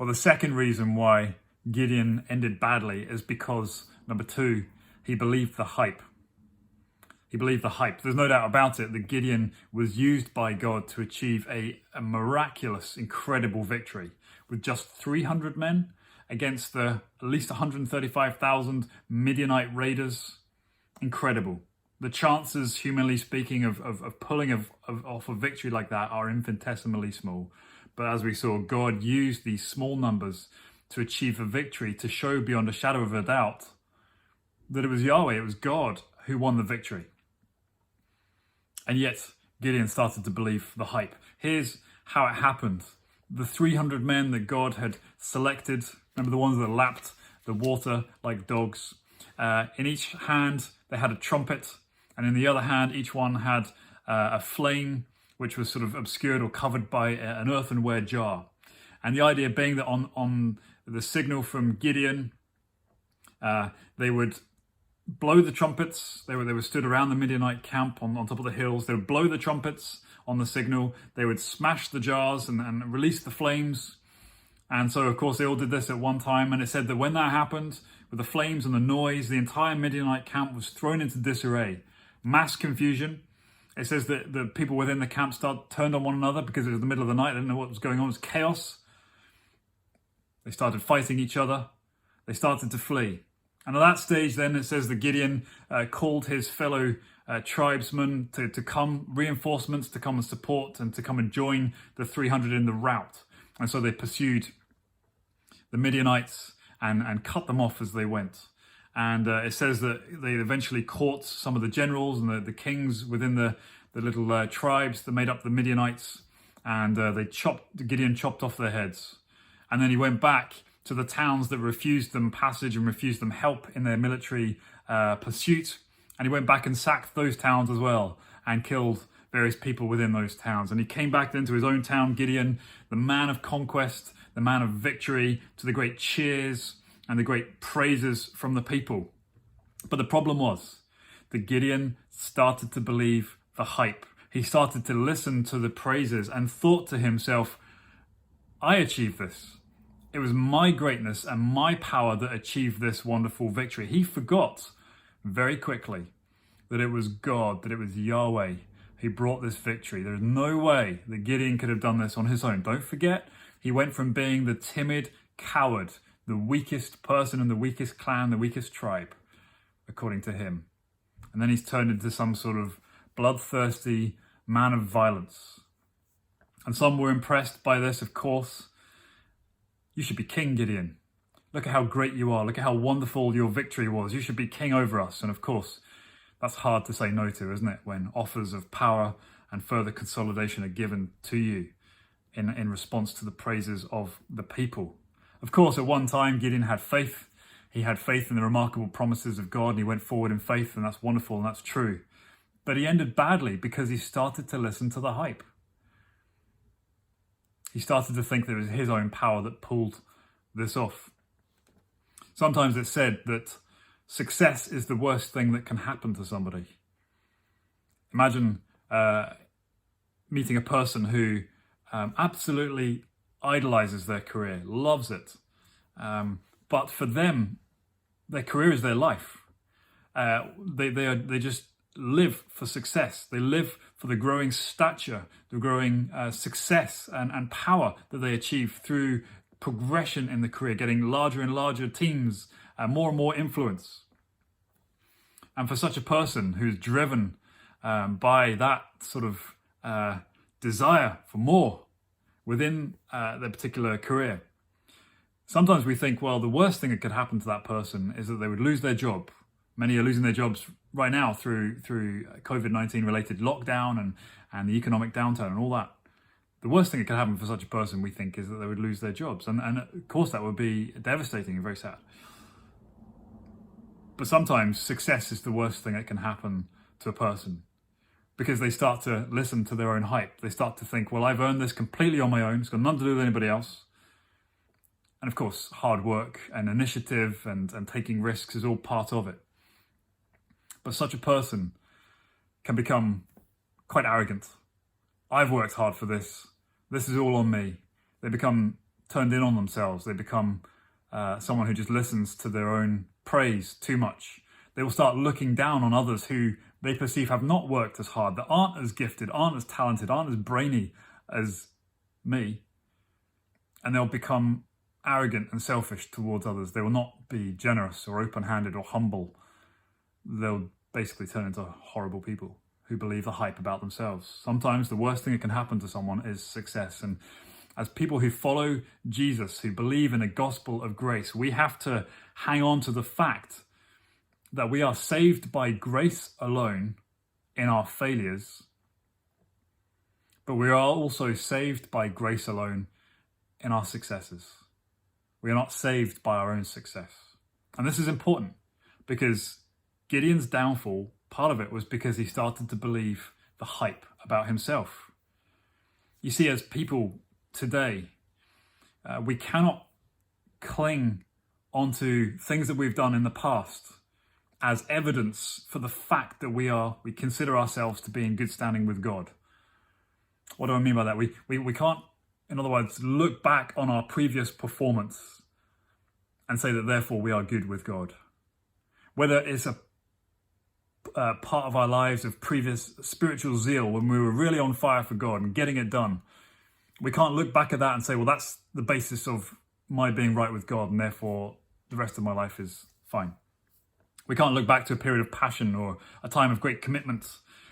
Well, the second reason why Gideon ended badly is because, number two, he believed the hype. He believed the hype. There's no doubt about it that Gideon was used by God to achieve a miraculous, incredible victory with just 300 men against the at least 135,000 Midianite raiders. Incredible. The chances, humanly speaking, of pulling off a victory like that are infinitesimally small. But as we saw, God used these small numbers to achieve a victory, to show beyond a shadow of a doubt that it was Yahweh, it was God who won the victory. And yet, Gideon started to believe the hype. Here's how it happened. The 300 men that God had selected, remember the ones that lapped the water like dogs, in each hand they had a trumpet, and in the other hand each one had a flame which was sort of obscured or covered by an earthenware jar. And the idea being that on the signal from Gideon, they would blow the trumpets. They were stood around the Midianite camp on top of the hills. They would blow the trumpets on the signal. They would smash the jars and release the flames. And so, of course, they all did this at one time. And it said that when that happened, with the flames and the noise, the entire Midianite camp was thrown into disarray. Mass confusion. It says that the people within the camp turned on one another because it was the middle of the night. They didn't know what was going on. It was chaos. They started fighting each other. They started to flee. And at that stage, then, it says that Gideon called his fellow tribesmen to come, reinforcements to come and support and to come and join the 300 in the rout. And so they pursued the Midianites and cut them off as they went. And it says that they eventually caught some of the generals and the kings within the little tribes that made up the Midianites. And Gideon chopped off their heads. And then he went back to the towns that refused them passage and refused them help in their military pursuit. And he went back and sacked those towns as well and killed various people within those towns. And he came back into his own town, Gideon, the man of conquest, the man of victory, to the great cheers and the great praises from the people. But the problem was that Gideon started to believe the hype. He started to listen to the praises and thought to himself, I achieved this. It was my greatness and my power that achieved this wonderful victory. He forgot very quickly that it was God, that it was Yahweh who brought this victory. There's no way that Gideon could have done this on his own. Don't forget, he went from being the timid coward, the weakest person in the weakest clan, the weakest tribe, according to him. And then he's turned into some sort of bloodthirsty man of violence. And some were impressed by this, of course. You should be king, Gideon. Look at how great you are. Look at how wonderful your victory was. You should be king over us. And of course, that's hard to say no to, isn't it? When offers of power and further consolidation are given to you in response to the praises of the people. Of course, at one time, Gideon had faith. He had faith in the remarkable promises of God, and he went forward in faith, and that's wonderful and that's true. But he ended badly because he started to listen to the hype. He started to think that it was his own power that pulled this off. Sometimes it's said that success is the worst thing that can happen to somebody. Imagine meeting a person who absolutely idolizes their career, loves it. But for them, their career is their life. They just live for success. They live for the growing stature, the growing success and power that they achieve through progression in the career, getting larger and larger teams, more and more influence. And for such a person who's driven by that sort of desire for more within their particular career, sometimes we think, well, the worst thing that could happen to that person is that they would lose their job. Many are losing their jobs right now through COVID-19 related lockdown and the economic downturn and all that. The worst thing that could happen for such a person, we think, is that they would lose their jobs. And of course, that would be devastating and very sad. But sometimes success is the worst thing that can happen to a person because they start to listen to their own hype. They start to think, well, I've earned this completely on my own. It's got nothing to do with anybody else. And of course, hard work and initiative and taking risks is all part of it. But such a person can become quite arrogant. I've worked hard for this. This is all on me. They become turned in on themselves. They become someone who just listens to their own praise too much. They will start looking down on others who they perceive have not worked as hard, that aren't as gifted, aren't as talented, aren't as brainy as me. And they'll become arrogant and selfish towards others. They will not be generous or open-handed or humble. They'll basically turn into horrible people who believe the hype about themselves. Sometimes the worst thing that can happen to someone is success. And as people who follow Jesus, who believe in the gospel of grace, we have to hang on to the fact that we are saved by grace alone in our failures, but we are also saved by grace alone in our successes. We are not saved by our own success. And this is important because Gideon's downfall, part of it was because he started to believe the hype about himself. You see, as people today, we cannot cling onto things that we've done in the past as evidence for the fact that we consider ourselves to be in good standing with God. What do I mean by that? We can't, in other words, look back on our previous performance and say that therefore we are good with God. Whether it's a part of our lives of previous spiritual zeal when we were really on fire for God and getting it done, we can't look back at that and say, well, that's the basis of my being right with God and therefore the rest of my life is fine. We can't look back to a period of passion or a time of great commitment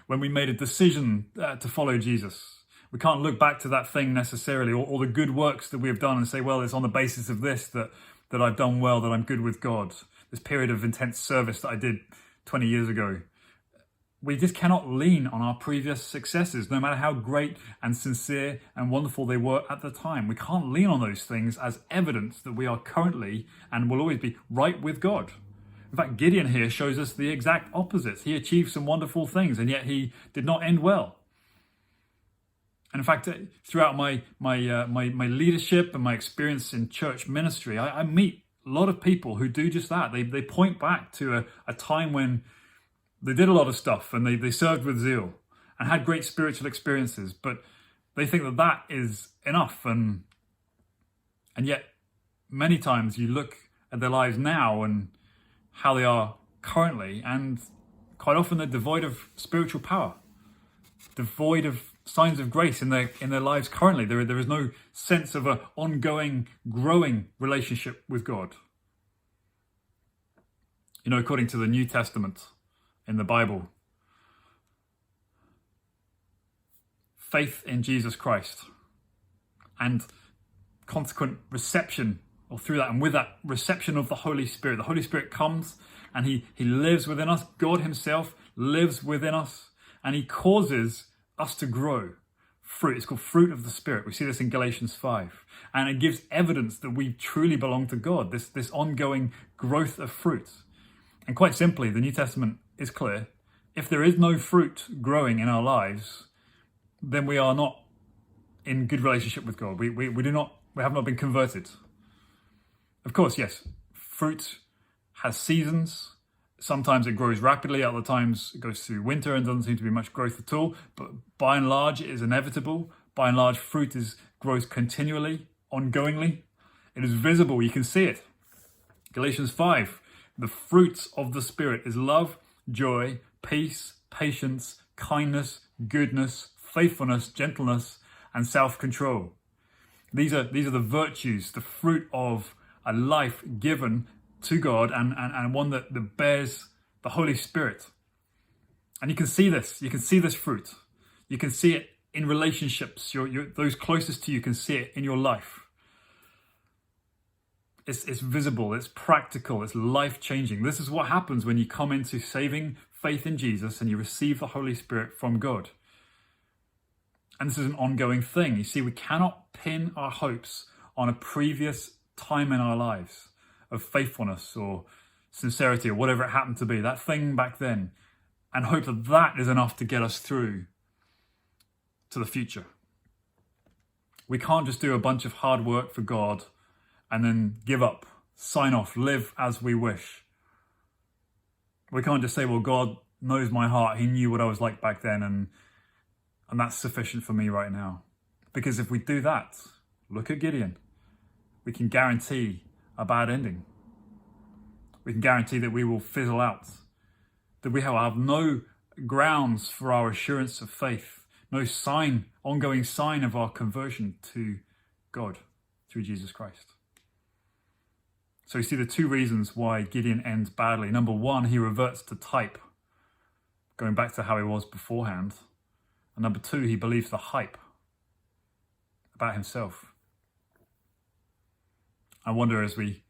when we made a decision to follow Jesus. We can't look back to that thing necessarily or the good works that we have done and say, well, it's on the basis of this that I've done well, that I'm good with God. This period of intense service that I did 20 years ago. We just cannot lean on our previous successes, no matter how great and sincere and wonderful they were at the time. We can't lean on those things as evidence that we are currently and will always be right with God. In fact, Gideon here shows us the exact opposite. He achieved some wonderful things, and yet he did not end well. And in fact, throughout my leadership and my experience in church ministry, I meet a lot of people who do just that. They point back to a time when they did a lot of stuff and they served with zeal and had great spiritual experiences, but they think that that is enough. And yet, many times you look at their lives now and how they are currently, and quite often they're devoid of spiritual power, devoid of signs of grace in their lives currently. There is no sense of an ongoing, growing relationship with God. You know, according to the New Testament in the Bible, faith in Jesus Christ and consequent reception, or through that and with that reception of the Holy Spirit comes and he lives within us. God himself lives within us and he causes us to grow fruit. It's called fruit of the Spirit. We see this in Galatians 5. And it gives evidence that we truly belong to God, this ongoing growth of fruit. And quite simply, the New Testament is clear. If there is no fruit growing in our lives, then we are not in good relationship with God. We have not been converted. Of course, yes, fruit has seasons. Sometimes it grows rapidly, other times it goes through winter and doesn't seem to be much growth at all. But by and large, it is inevitable. By and large, fruit grows continually, ongoingly. It is visible, you can see it. Galatians 5, the fruit of the Spirit is love, joy, peace, patience, kindness, goodness, faithfulness, gentleness, and self-control. These are the virtues, the fruit of a life given to God and one that bears the Holy Spirit. And you can see this. You can see this fruit. You can see it in relationships. Those closest to you can see it in your life. It's visible. It's practical. It's life-changing. This is what happens when you come into saving faith in Jesus and you receive the Holy Spirit from God. And this is an ongoing thing. You see, we cannot pin our hopes on a previous time in our lives of faithfulness or sincerity or whatever it happened to be, that thing back then, and hope that that is enough to get us through to the future. We can't just do a bunch of hard work for God and then give up, sign off, live as we wish. We can't just say, well, God knows my heart. He knew what I was like back then, and that's sufficient for me right now. Because if we do that, look at Gideon. we can guarantee a bad ending. We can guarantee that we will fizzle out, that we have no grounds for our assurance of faith, no ongoing sign of our conversion to God through Jesus Christ. So you see the two reasons why Gideon ends badly. Number one, he reverts to type, going back to how he was beforehand. And number two, he believes the hype about himself. I wonder, as we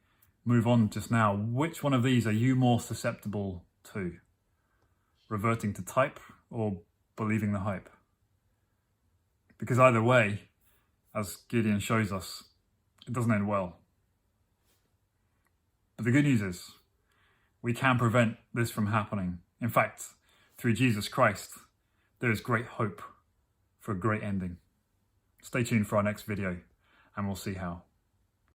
move on just now, which one of these are you more susceptible to? Reverting to type or believing the hype? Because either way, as Gideon shows us, it doesn't end well. But the good news is, we can prevent this from happening. In fact, through Jesus Christ, there is great hope for a great ending. Stay tuned for our next video, and we'll see how.